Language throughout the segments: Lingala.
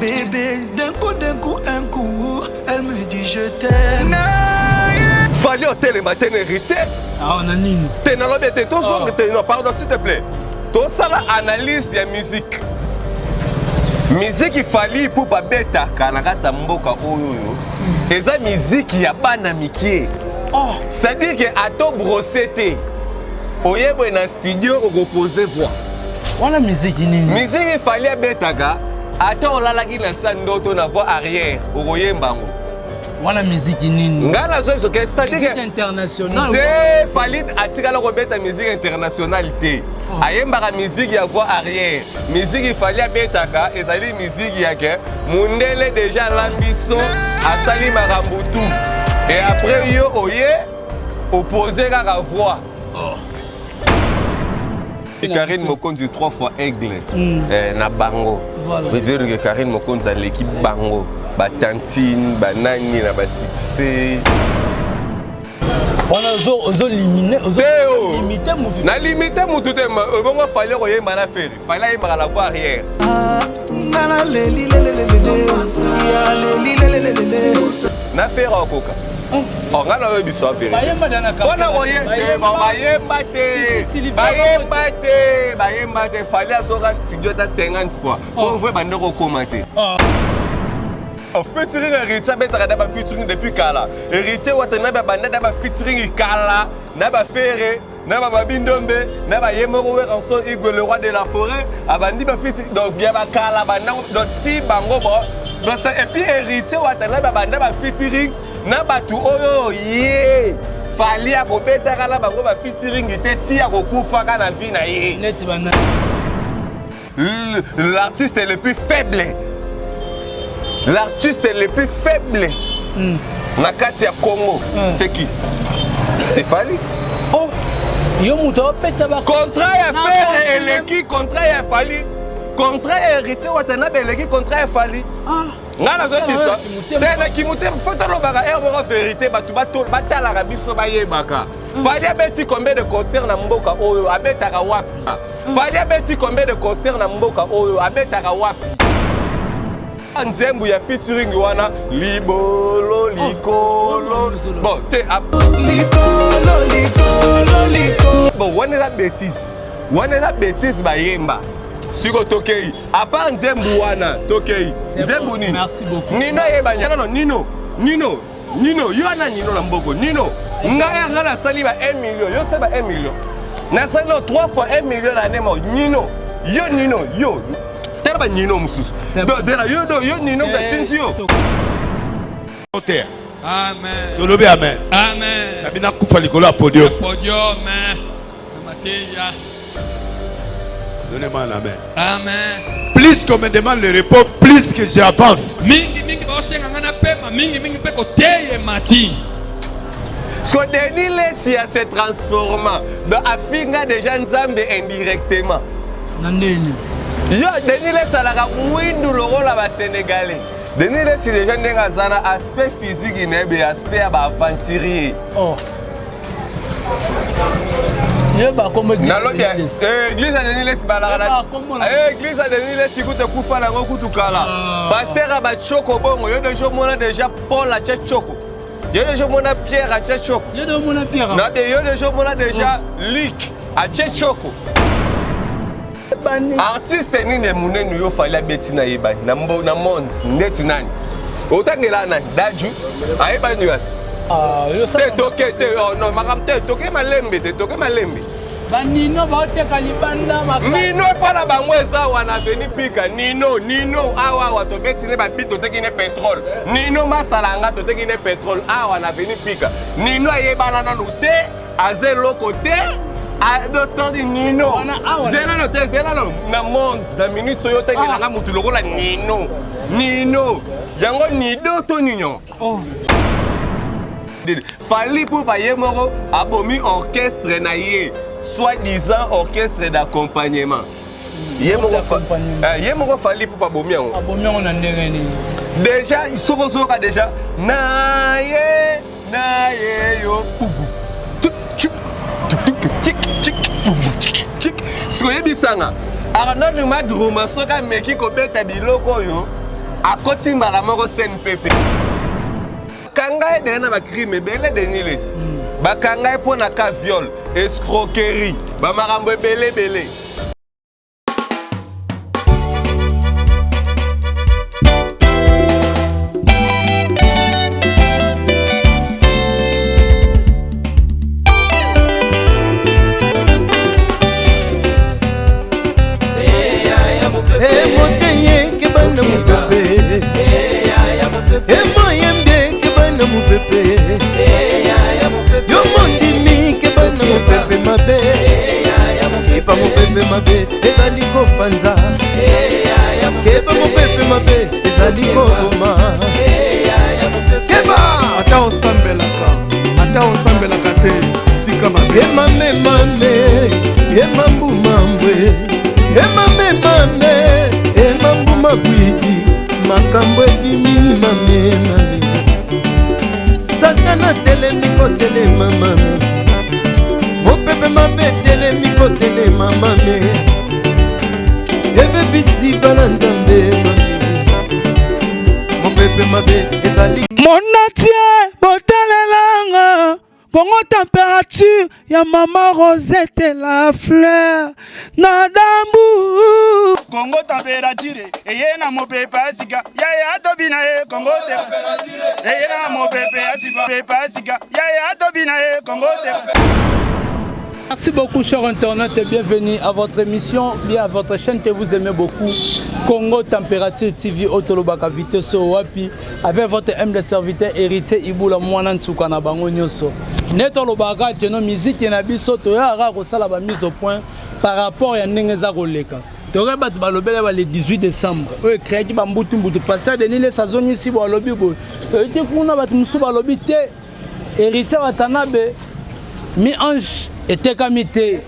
Bébé, d'un coup, un coup, elle me dit je t'aime. Fallait au télé matin hérité. Ah, on a nini. T'es dans l'objet, non, pardon, s'il te plaît. Tout ça, l'analyse de la musique. Musique, il fallait pour pas bête, quand on a sa mboka oyo. Et ça, musique, il n'y a pas d'amitié. C'est-à-dire que à ton brossé, au yébo dans studio, on repose voix. On a musique, nini. Musique, il fallait bête, attends, on l'a la guine à Sandoto, on a voix arrière, au yémbango. On a musique, nini. Ngala zo so que c'est-à-dire que international. Te falide atika la robeta musique internationale te. Ayemba la musique ya voix arrière. Musique il fallait betaka et ça dit musique ya que mundele déjà l'ambition a sali marambutu. Et après yo oye opposé la voix. Et Karine Mokonzi 3 fois aigle na bango. Je veux dire que Karine Mokonzi a l'équipe bango. Batantine, banani na basixé. On a limité, limité mutu. Na limité mutu te on va fallait koyemba na faire. Fallait yemba la voix arrière. Na faire okoka. On a la biso faire. On a bayemba te fallait asoka studio ta 50 fois. On veut bandoko commenter. Featuring héritier betaka na ba featuring depuis kala. Héritier watana ba banda na ba featuring kala, na ba fere, na ba bindombe, na ba yemoro ranson Igwe le roi de la forêt, abandi ba featuring donc bien ba kala banda donc si bango bo. Donc et puis héritier watana ba banda ba featuring na ba tu oyo ye. Fali a ko betaka la bango ba featuring te ti a ko kufa kana vie na ye. Net bana. L'artiste le plus faible. L'artiste le plus faible na kati ya Congo, c'est qui? C'est Fally. Oh, yo muto peta ba contrat ya faire eleki, contrat ya Fally. Contrat héritier watana beleki, contrat ya Fally. Ngana zo biso. Tena kimuté foto lo baka erreur vérité batu batala ka biso bayebaka. Fally abeti combien de concerts na mboka oyo abetaka wapi? Fally abeti combien de concerts na mboka oyo abetaka wapi? Nzembu ya featuring wana libolo likolo bon te likolo bon wana la bêtise bayemba siko tokei à part nzembu wana tokei nzembu nini merci beaucoup nino yeba non nino yo ana nino na mboko nino ngaya ngala sali ba 1 million yo se ba 1 million na sali 3 fois 1 million la nemo nino yo Terba Nino Moussous. Yo Nino Gatinzio. Amen. Tolobe amen. Amen. Nabina kufa likolo podium. Podium. Mateya. Donnez-moi un amen. Amen. Plus qu'on me demande le repos, plus que j'avance. Mingi ba osenga ngana pema, mingi pe ko teye mati. Ce que Denis laisse à se transformer dans Afinga déjà Nzambe indirectement. Nandeni. Yo, Denis laisse à la windu le rôle à Sénégalais. Denis laisse déjà un aspect physique et aspect aventurier. Oh. Église à Denis laisse balagana. Église à Denis laisse écoute kufa na ngokutu kala. Pasteur à Bachoko bongo, yo déjà mona déjà Paul à Tchoko. Yo déjà mona Pierre à Tchoko. Yo déjà mona Pierre. Na de yo déjà mona déjà Luc à Tchoko. Artiste nini munenu yo fallait betina yeba na monde ndeti nani otangela nani daju ayeba nyu yo sa toke te non makamte toke malembe banino ba oteka libanda makasi nino pana bango eza wana veni pika nino awa to betine ba bito teki ne pétrole nino masalanga to teki ne pétrole awa na veni pika nino ayeba na nanu te azelo côté a d'autant de Nino. Zélano, na monde, dans minute soyo te ngelanga mutu lokola Nino. Yango Nido to Nino. Oh. Fallait pour payer moro abomi orchestre na ye, soi-disant orchestre d'accompagnement. Yemoko fallait pour abomi yango. Abomi on a ndengeni. Déjà, sokosoka déjà na ye yo pugu. Soye bisanga arana luma druma soka meki ko beta biloko yo akoti mbala moko scène pepe kanga ede na ba crime belé Denis bakanga po na ka viol escroquerie ba makambo belé Satana telemi kotelema mame mopepe mabe telemi kotelema mame ebebisi bana nzambe mame mopepe mabe ezali monatie botalelanga Congo température ya mama Rosette la fleur na dambu Congo température eye na mopepe asika ya tobina e Congo température eye na mopepe asika ya tobina e Congo température. Merci beaucoup chers internautes et bienvenue à votre émission, bien à votre chaîne que vous aimez beaucoup, Congo Température TV Otolobaka Vitesse Wapi, avec votre humble serviteur héritier Ibula Mwana Nsuka na bango nyoso. Neto lobaka teno musique na biso to ya ra ko sala ba mise au point par rapport à ndenge za koleka. Tore bat balobela ba le 18 décembre. O créé ki ba mbutu pasteur Denis le saison ici bo lobi bo. To ite kuna bat musu ba lobi te héritier Watanabe mi-ange était comité.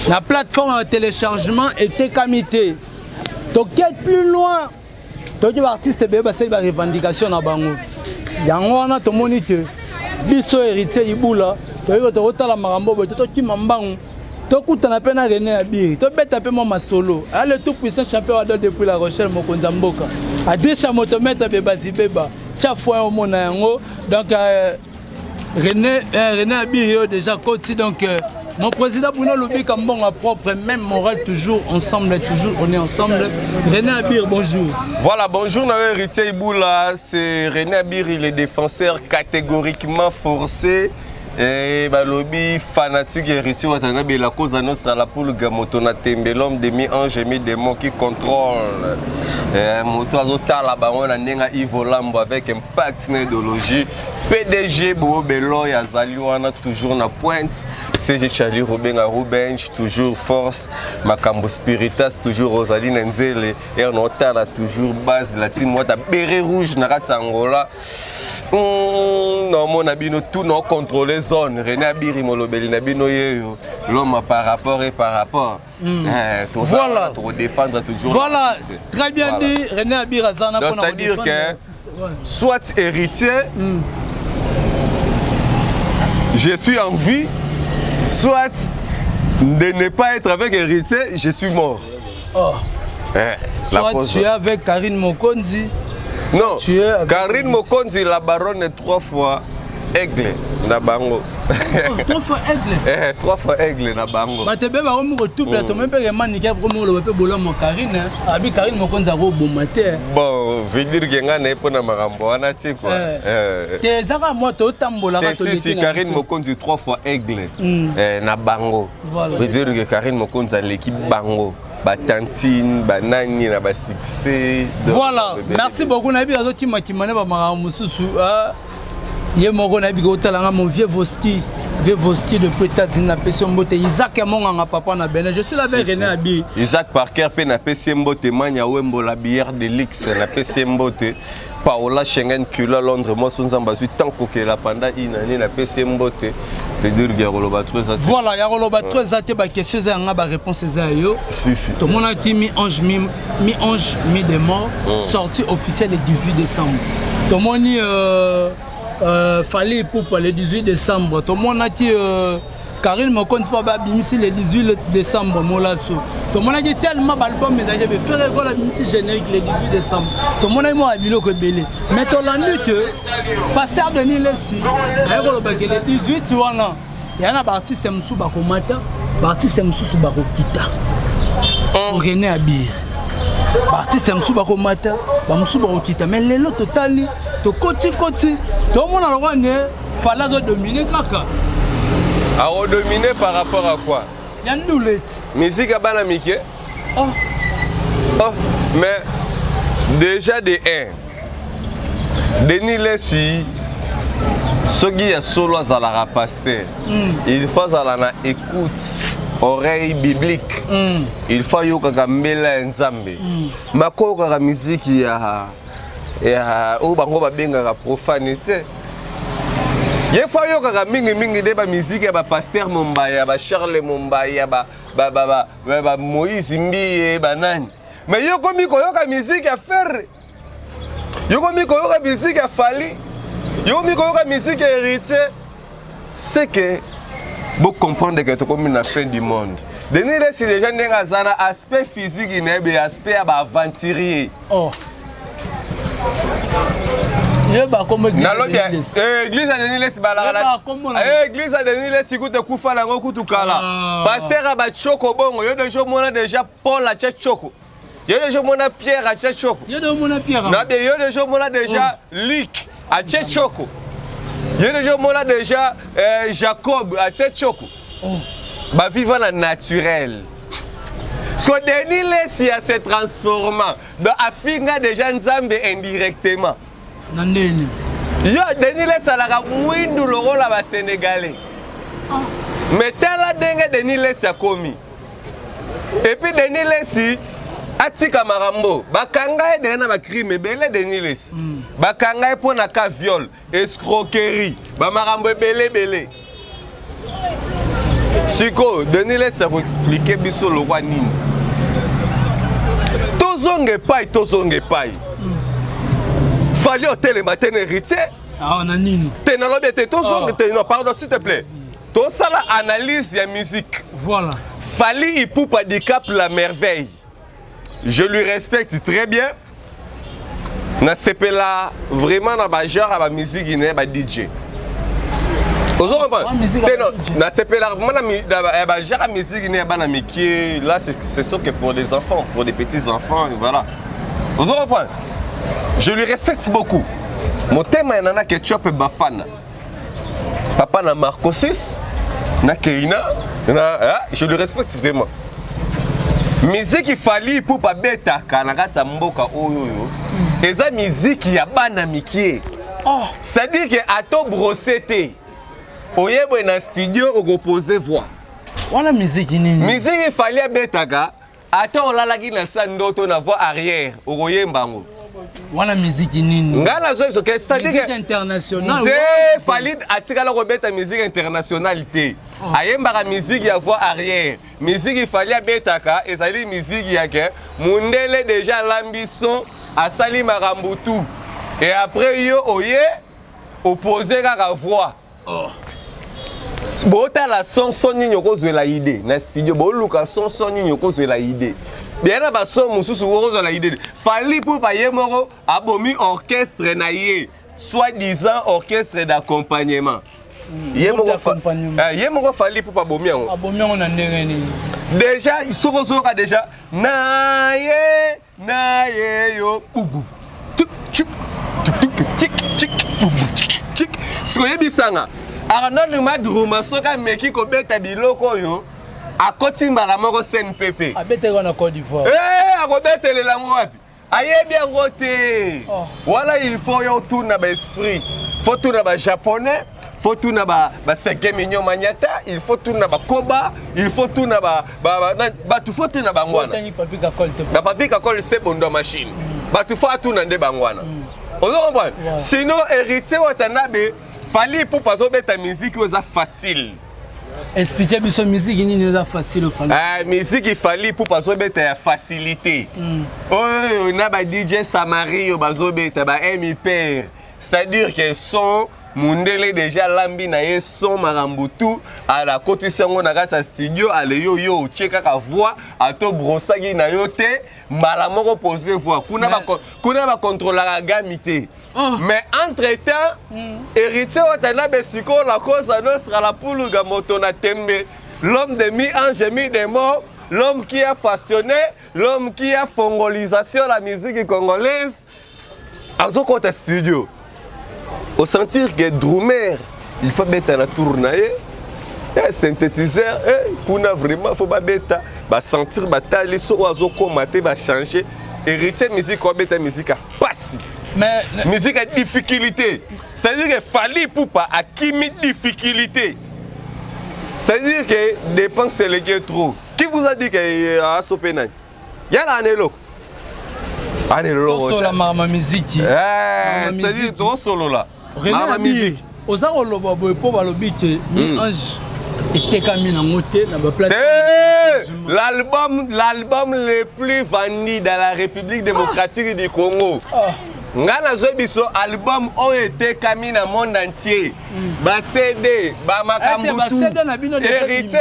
La plateforme de téléchargement était comité. Donc, plus loin, tous les artistes ont une revendication à Bango. Yango na to monique. Biso héritier Ibula. Tu as la marambo, tu as qui mambango. Tu as peine à René Abiri. Tu as tapé mon solo. Le tout puissant champion depuis La Rochelle, mon Konzamboka. A deux chamotomètres beba zibeba. Chaque fois au monde yango. Donc René Abiri déjà côté donc mon président Bruno Lobi Kambon a propre même moral toujours ensemble toujours on est ensemble. René Abiri bonjour. Voilà bonjour na héritier Ibula c'est René Abiri le défenseur catégoriquement forcé et balobi fanatique héritier Watanabe la cause à nostra la pour le gamoto na tembe l'homme demi ange et mi démon qui contrôle moto azotala bango na ndenga Ivo Lambo avec impact na idéologie PDG Bobelo ya zali wana toujours na pointe CG Charlie Rubenga Rubench toujours force makambo spiritas toujours Rosaline Nzele et on otala toujours base la team wata beret rouge na Angola. Non mon abino tout non contrôler zone René Abiri molobeli nabino yeyo l'homme par rapport et par rapport voilà pour défendre toujours voilà très bien voilà. Dit René Abiri azana pour c'est-à-dire que soit héritier je suis en vie soit de ne pas être avec héritier je suis mort soit tu es avec Karine Mokonzi. Non, Karine Mokonzi, la baronne 3 fois aigle na bango. 3 fois aigle 3 fois aigle na bango. Ba te be ba mo retour to même pas man ki pour mo le pe bolo mo Karine. Abi Karine Mokonzi go bomate. Bon, veut dire que nga na po na makambo wana ti quoi. Te zaka mo to tambola ka to si Karine Mokonzi 3 fois aigle na bango. Veut dire que Karine Mokonzi l'équipe bango. Batantine, banani na ba succès. Voilà, merci beaucoup Nabi azo ki makimane ba mara mususu. Ye moko Nabi ko talanga mon vieux Voski de États-Unis na Pesombote Isaac Monga papa na Benin. Je suis là avec René Abi. Isaac Parker pe na Pesombote Manya Wembo la bière de Lix na Pesombote. Paola Schengen Kula Londres moi son zambazu tant que la panda inani na Pesombote. Voilà, il y a Roloba très athée, bah question c'est un réponse c'est yo. Si. Tout le monde a dit mi-ange, mi-démon, sortie officielle le 18 décembre. Tout le monde dit fallait pour le 18 décembre. Tout le monde a dit Karine Mokonzi pas bimisi le 18 décembre molasso. Tout le monde a dit tellement d'albums mais j'ai fait la bimisi générique le 18 décembre. Tout le monde a moi bilo que belé. Mais tout l'année que pasteur Denis Lessi, le 18 tu vois là. Il y a un artiste Msou Bakomata, artiste Msou Bakokita. René Abir. Artiste Msou Bakomata, Msou Bakokita. Mais les lots totali, to koti. Tout le monde a le droit de faire dominer kaka. À redominer par rapport à quoi? Il y a une doulette. Musique à Banamike. Oh, mais déjà de 1. Denis Lessi, ce qui est solo à la pasteur, il faut à la écoute, oreille biblique. Il faut que la nzambe. Ma la musique ya profanité. Il faut que mingi de musique ya pasteur Mombaya, Charles Mombaya, Moïse Mbiye, banani. Mais yo komi koyoka musique ya faire. Yo komi koyoka musique ya Fali. Yo komi koyoka musique ya héritier. C'est que vous comprenez que tu comme la fin du monde. Denis Lessi déjà n'enga zana aspect physique et aspect aventurier. Oh. Église à Denis Lessi balagala. Église à Denis Lessi écoute kufa la ngokutu kala. Pasteur Abachoko bongo yo déjà mona déjà Paul a Choko. Yo déjà mona Pierre a Choko. Yo déjà mona Pierre. Na bien yo déjà mona déjà Luc a Choko. Yo déjà mona déjà Jacob a Choko. Ba vivant la naturel. Parce que Denis Lessi a se transformant dans Afinga déjà Nzambe indirectement. Nandeni. Yo Denis Lessi a mwindu le rôle à Sénégalais. Mais tel dengue Denis Lessi a commis. Et puis Denis Lessi atika marambo. Bakanga e na ba crime belé Denis Lessi. Bakanga e pour na ka viol, escroquerie, ba marambo belé. Siko Denis Lessi a expliquer biso le roi nini. Tozonge pai. Fallait au télé matin héritier. Ah, on a nini. T'es dans l'objet, non, pardon, s'il te plaît. Tout ça, l'analyse de la musique. Voilà. Fallait il poupe handicap la merveille. Je lui respecte très bien. Na CP là, vraiment, dans le genre, à la musique, il y a un DJ. Vous comprenez? Na CP là, vraiment, dans le genre, à la musique, il y a un DJ. Là, c'est sûr que pour des enfants, pour des petits enfants, voilà. Vous comprenez? Je lui respecte beaucoup. Mon thème est nana ketchup et bafana. Papa na Marco 6, na Keina, je le respecte vraiment. Musique il fallait pour pas bêta kanagata mboka oyoyo. Et ça musique ya bana mikie. C'est-à-dire que ato brossete. Oyebo na studio ogoposer voix. Voilà musique nini. Musique il fallait bêta ka ato olalaki na sandoto na voix arrière ogoyembango. Voilà musique nini. Ngala zo so que c'est-à-dire musique internationale. De Falid atikala robeta musique internationalité. Ayemba la musique ya voix arrière. Musique il fallait betaka et ça dit musique ya que mundele déjà l'ambition a sali marambutu. Et après yo oye opposé la voix. Bota la son nyoko zo la idée na studio bo luka son nyoko zo la idée. Bien na ba son mususu wo zo la idée. Fali pour pa yemoro abomi orchestre na ye, soi-disant orchestre d'accompagnement. Yemoro fali pour pa bomi yango. Abomi on a ndengeni. Déjà soko déjà na ye yo bubu. Tik soye bisanga. Arnold Madrouma soka meki ko beta biloko yo akoti mbala moko CNPP. Abete ko na Côte d'Ivoire. Akobete le lango wapi? Ayebi yango te. Voilà il faut yo tourner ba esprit. Faut tourner ba japonais, faut tourner ba Seke Mignon Magnata, il faut tourner ba Koba, il faut tourner ba tu faut tourner ba ngwana. Ba papi ka kol c'est bondo machine. Ba tu faut tourner de bangwana. On comprend? Sinon héritier watanabe fallait pour pas mettre la musique facile. Expliquez bien musique qui n'est facile au fallait. Musique il fallait pour pas mettre la facilité. On a ba DJ Samari au bazo beta ba MIPR. C'est-à-dire que son Mundele déjà lambi na ye son marambutu à la côté sango na kata studio ale yo cheka ka voix ato brosagi na yo te mbala moko poser voix kuna ba contrôler la gamité mais entre-temps héritier watana besiko la cause nostra la puluga moto na tembe l'homme de mi-ange mi-démon, l'homme qui a façonné, l'homme qui a fongolisation la musique congolaise. À ce côté studio, au sentir que drummer, il faut mettre la tournaille, synthétiseur, kuna vraiment faut pas mettre, bah sentir bataille, so oiseau commater, bah changer, hériter musique comme mettre musique à passer. Mais musique à difficulté, c'est-à-dire que fallait pour pas à qui met difficulté. C'est-à-dire que dépense c'est le qui trop. Qui vous a dit qu'il y a un sopenay? Il y a l'anelo. Anelo. C'est la marma musique. C'est-à-dire ton solo là. Marma musique. Aux arts le bobo pour valobi que ni ange était caminé en moté dans la place. L'album le plus vendu dans la République démocratique du Congo. Ngana zobiso album ont été caminé dans le monde entier. Ba CD, ba makambutu. Hérité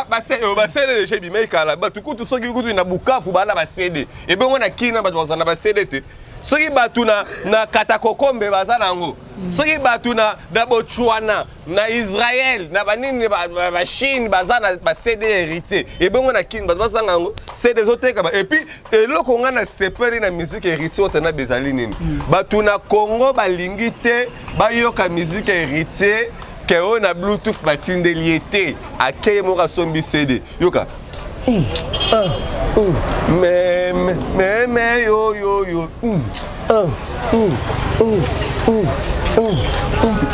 ba CD chez Bimeikala. Ba tukutu soki kutu na Bukavu ba na ba CD. Et ben on a kina ba bazana ba CD te. Soki batu na Katakokombe bazana ngo. Soki batu na Botswana, na Israël, na banini ba Chine bazana ba CD hérité. Et ben on a kina ba bazana ngo. C'est des autres et puis eloko ngana seperi na musique hérité otana bezali nini. Batu na Congo balingi te bayoka musique hérité ke on a Bluetooth batindeli te akeye moka sombi CD. Yoka. Mais yo.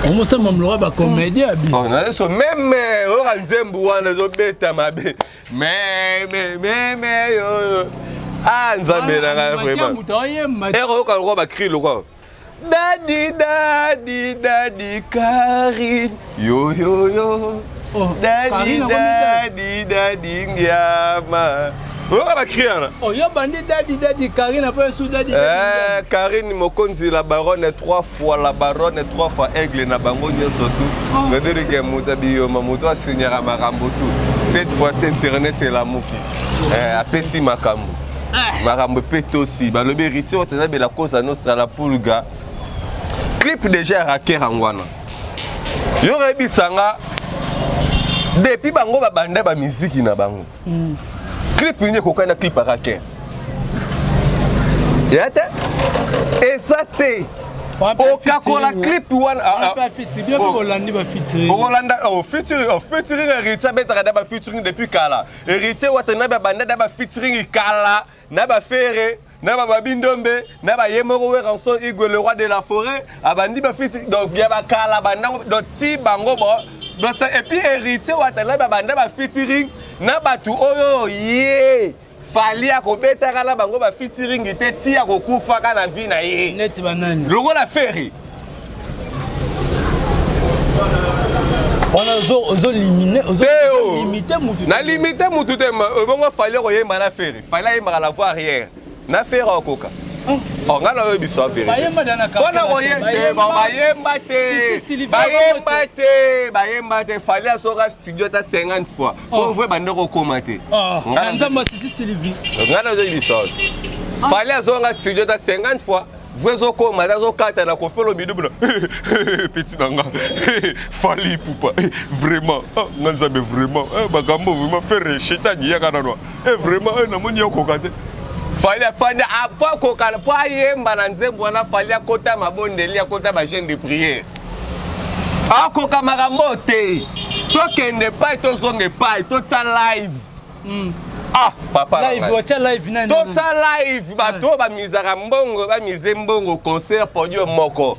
On se mamlora ba comédien abi. On a so même oranzembu wana zo beta mabe. Mais yo. Ah nzambe na vraiment. Ero ka ro ba cri lo quoi. Daddy Karine. Yo. Daddy Ngiama. Oh, va crier là. Oh, y'a bandit Daddy Karine après sous Daddy. Karine Mokonzi la baronne 3 fois la baronne 3 fois aigle na bango surtout. Me dire que mutabiyo mamuto asignera makambo tout. Cette fois c'est internet et la muki. Apesi makambo. Makambo peto aussi. Ba le héritier otana be la cause à nostra la pulga. Clip déjà raquer angwana. Yo rebisanga depuis bango ba banda ba musique na bango. Clip ni kokana clip raquer. Yate? Exacté. Okakola clip one pas featuring bien Hollandi ba featuring. Hollanda featuring héritier betara da ba featuring depuis kala. Héritier watana ba banda da ba featuring kala na ba fere na ba bindombe na ba yemoro we ranson Igwe le roi de la forêt abandi ba featuring donc bien ba kala banda donc ti bango bo et puis héritier watana ba banda ba featuring na batu oyo ye fali akobeta kala bango ba featuring te ti akokufa kana vie na ye net banani logo la ferry on a limité mutu na limité mutu te bongo fali ko yemba na ferry fali yemba la voie arrière na ferry okoka oh ngana we biso affaire bayemba dana ka bona oyete bayemba te fali asoka studio ta 50 fois on veut bandeko commenter nzamba sisi Sylvie ngana we biso fali asoka studio ta 50 fois vous oko madazo kata na ko felo bidubula petit nanga fali poupa vraiment nganzabe vraiment bagambo vraiment faire chetani ya kana no vraiment na moni yoko kate fali apa ko kana pa yemba na nzembo na fali akota mabondeli akota ba chaîne de prière ako kamarambo te to kende pa to zonge pa to ta live ah papa live watcha live nani total live bato ba mizaka mbongo ba mize mbongo concert podium moko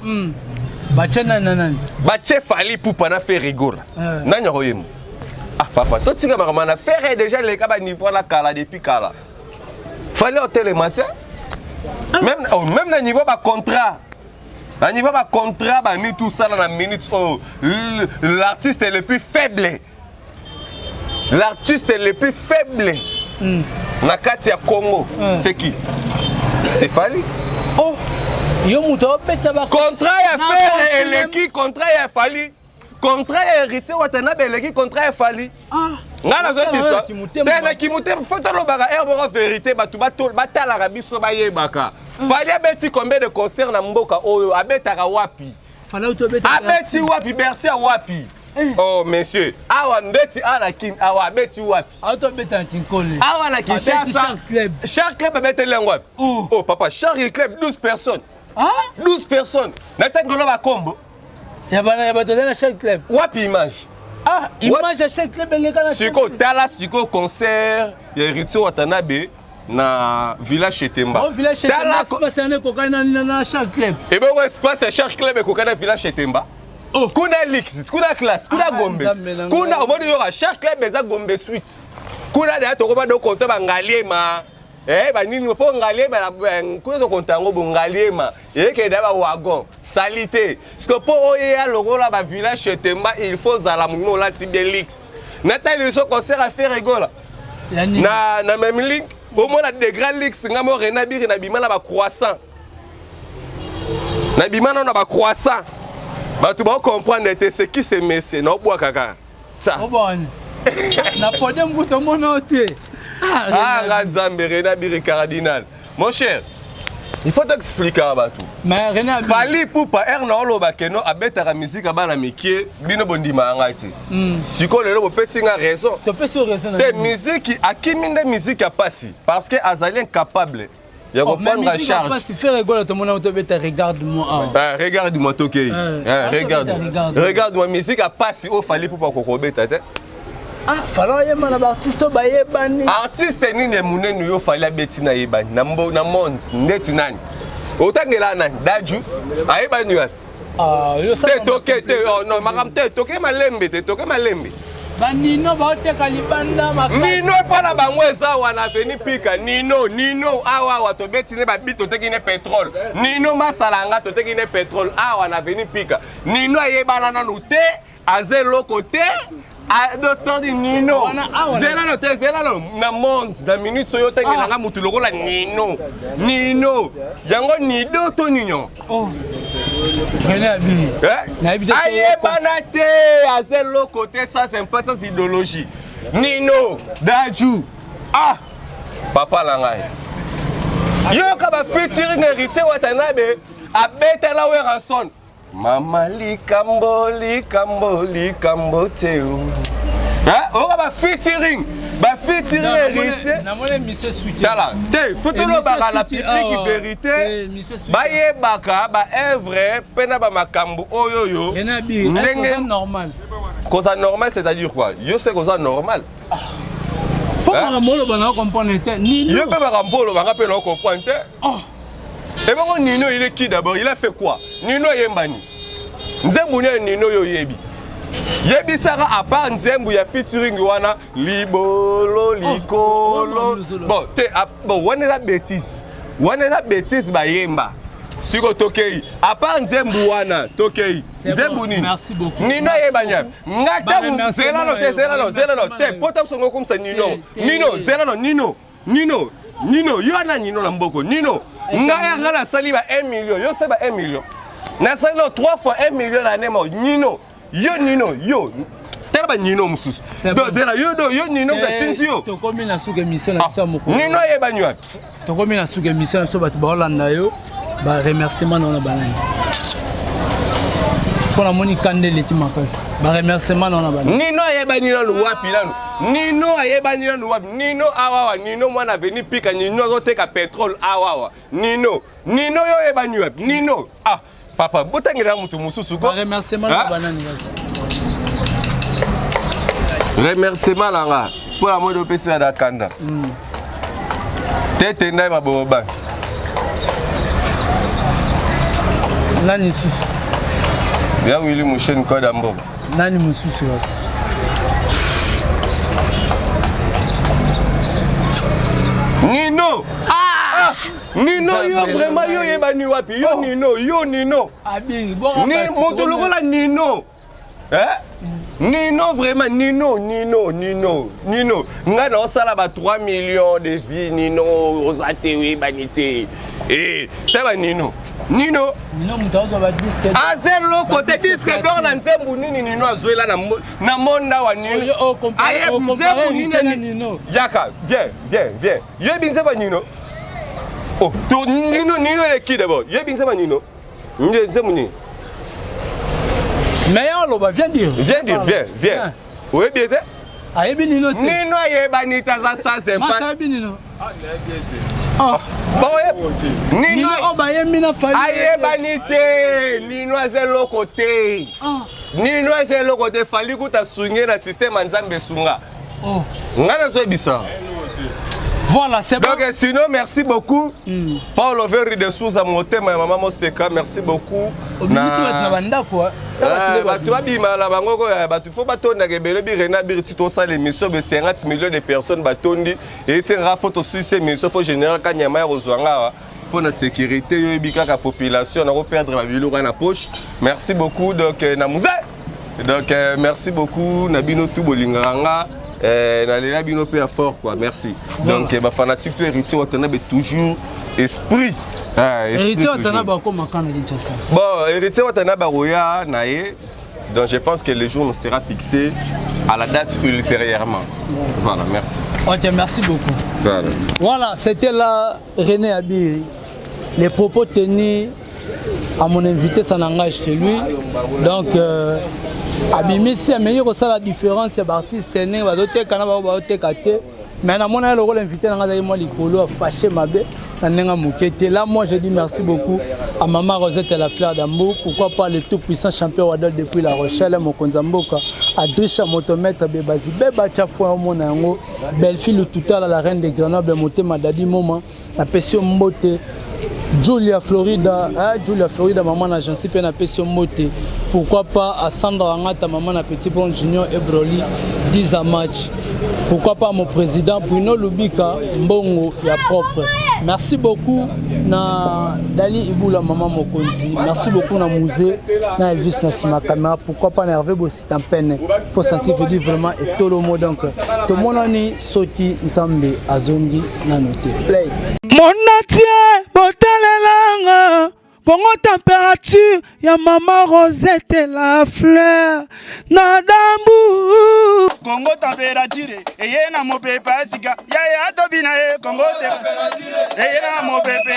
bache nani bache fali poupa na faire rigola nanya royem ah papa to tika makama na faire déjà les ka ba niveau na kala depuis kala fallait au télématin même na niveau ba contrat na niveau ba contrat ba ni tout ça na minutes oh l'artiste est le plus faible na kati ya Congo c'est qui? C'est Fali. Oh Yo muto beta ba contrat ya faire eleki contrat ya fali. Contrat ya héritier Watanabe eleki contrat ya fali. Ngana zo biso. Tena kimutem photo lo baka herbe vérité batu batala biso bayebaka. Fali abeti combien de concerts na mboka oyo abetaka wapi? Fala to beta. Abeti wapi Bercy wapi? Oh monsieur, awa ndeti ala kin awa abeti wapi? Auto beta kinkole. Awa na Kinshasa. Chaque club abeti lengwa. Oh papa, chaque club 12 personnes. 12 personnes. Natangolo ba kombo. Ya bato dans chaque club. Wapi image? Image à chaque club les gars. Siko tala siko concert ya Héritier Watanabe na village Chetemba. Oh village Chetemba. C'est un kokana na chaque club. Et ben espace à chaque club kokana village Chetemba. Oh kuna Lix, kuna classe, kuna Gombe. Kuna omoni yo chaque club eza Gombe suite. Kuna da to ko ba do konto ba ngaliema. Ba nini po ngaliema kuna to kontango bo ngaliema. Ke da ba wagon. Salité. Parce que pour oyer logola ba village Chetemba, il faut zala muno la Tibelix. Nathalie so concert à faire rigola. Na même link, au moins des grands lix ngamo renabiri na bimana ba croissant. Na bimana na ba croissant. Ba tu ba comprendre ce qui se messe na obwa kaka. Ça. Oh bon. Na podium buto monote. Nzambe renabiri cardinal. Mon cher, il faut t'expliquer à tout. Mais René Fali Poupa erna oloba keno abeta la musique abana mikie bino bondima ngati. Siko lelo bopesi nga raison. Tu peux sur raison. Te musique akiminde musique a passi parce que azali incapable. Ya comprendre la charge. Pas si faire rigolo tout monde to beta regarde-moi. Regarde-moi tokei. Regarde-moi musique a passi au Fali Poupa kokobeta te. Fala yema na artiste bayebani. Artiste nini munene yo fala betina yebani na monde ndeti nani. Otangela nani Daju ayebani yo. Yo sa toke te non makam te toke malembe te toke malembe. Nino ba oteka libanda makasi. Nino pala bango eza wana veni pika Nino awa to betine ba bito teki ne pétrole. Nino masalanga to teki ne pétrole awa na veni pika. Nino ayebana nanu te azelo côté. Dostan di Nino. Zela no na monde na minute so yo tengela nga mutu lokola Nino. Yango Nido to Nino. Oh. Renabi. Aye banate azelo côté ça c'est pas ça idéologie. Nino, Daju. Papa langai. Yo ka ba featuring Héritier Watanabe abeta la we ranson. Mama likambo teo. On va featuring Héritier. Na mole monsieur soutien. Tala, te photo lo baka la public vérité. Baye baka ba œuvre pena ba makambo oyoyo. Ndenge normal. Cosa normal c'est-à-dire quoi? Yo c'est cosa normal. Pourquoi molo bana comprendre ni yo pe ba mbolo banga pe no comprendre. Et bon Nino il est qui d'abord? Il a fait quoi? Nino yembani. Nzembu Nino yo yebi. Yebi sara à part Nzembu ya featuring wana libolo likolo. Bon on est la bêtise. Ba yemba. Siko tokei. À part Nzembu wana tokei. Nzembu nini? Merci beaucoup. Nino yebanya. Ngata zela no te pota songo comme ça Nino. Nino yo na Nino na mboko. Nino nga la sali ba 1 million. Yo se ba 1 million. Na sali 3 fois 1 million na nemo Nino. Yo. Tela ba Nino mususu. Do zela yo Nino ka tinzi yo. To komi na suka mission na bisa moko. Nino yebanya wapi? To komi na suka mission so batu ba Holanda yo. Ba remerciement na banani. Pour la moni kandele ti makasi. Ba remerciement na banani. Nino yebani na wapi lanu. Nino ayebani na wapi. Nino awawa Nino mwana veni pika Nino zo teka pétrole awawa. Nino yo yebani wapi. Nino papa botangela mutu mususu ko. Ba remerciement na banani basi. Remerciement langa pour la mode opesi na kanda. Tete ndai maboba. Nani susu? Ya wili musheni kwa dambo. Nani mususu basi? Nino! Nino yo vraiment yo yebani wapi? Yo Nino. Abi, bon. Ni moto lokola Nino. Nino vraiment Nino. Nga na sala ba 3 millions de vies Nino ozate we banité. Ça va Nino. Nino. Nino mutazo ba disque. Azelo côté disque d'or na nzembu nini Nino azoela na monda wa Nino. Aye nzembu nini Yaka, viens. Yebi nzemba Nino. Oh, Nino est qui d'abord? Yebi nzemba Nino. Nzembu nini? Meilleur loba, viens dire. Viens. Oui, bien. Ayebi Nino. Nino yeba nita za sa c'est pas. Masa bi Nino. Bon, Nino obayembi na fali. Ayeba nite. Nino azelo côté. Nino azelo côté fali kuta sunge na système nzambe sunga. Oh. Ngana zo bisa. Voilà, c'est bon. Donc sinon merci beaucoup. Paulo Verri de Souza motema ya maman Moseka, merci beaucoup. Na banda quoi. Tu vas bima la bango batu faut batonda ke bele bi rena bi tito ça l'émission de 50 millions de personnes batondi et c'est photo sur ces émissions faut général kanyama ya rozwanga pour la sécurité yo bika ka population na perdre la ville na poche. Merci beaucoup donc na musée. Donc merci beaucoup na bino tout bolinganga. Nalela bino pe fort quoi, merci. Donc ma fanatique tout héritier watana be toujours esprit. Héritier watana ba ko makana Kinshasa. Bon, héritier watana ba roya naé. Donc je pense que le jour sera fixé à la date ultérieurement. Voilà, merci. OK, merci beaucoup. Voilà, c'était là René Abiri. Les propos tenus à mon invité Sananga chez lui. Donc Abimisi a meilleur ça la différence c'est artiste né va doter kana ba doter kate mais na mona le rôle invité na ngazali moi likolo fâché mabe na nenga mukete là moi je dis merci beaucoup à maman Rosette la fleur d'amour pourquoi pas le tout puissant champion Wadol depuis La Rochelle Mokonza Mboka Adrisha motomètre Bebazi Beba Chafwa mona yango belle fille tout à la reine de Grenoble motema dadi moment la pession mbote Julia Florida, maman agence pe na pession moté. Pourquoi pas à Sandra Angata maman na petit bon junior et Broly 10 à match. Pourquoi pas mon président Bruno Lubika Mbongo ya propre. Merci beaucoup na Dali Ibula maman Mokonzi. Merci beaucoup na Musée na Elvis na Sima caméra. Pourquoi pas na Hervé Bossi Tampene. Faut sentir veut vraiment et tout le monde donc tout le monde ani Soti Nzambe Azondi na noté. Play. Mon atier botalelanga Congo température ya maman Rosette la fleur na dambu Congo température eye na mopepe asika ya tobina e Congo température eye na mopepe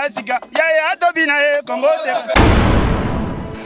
asika ya tobina e Congo température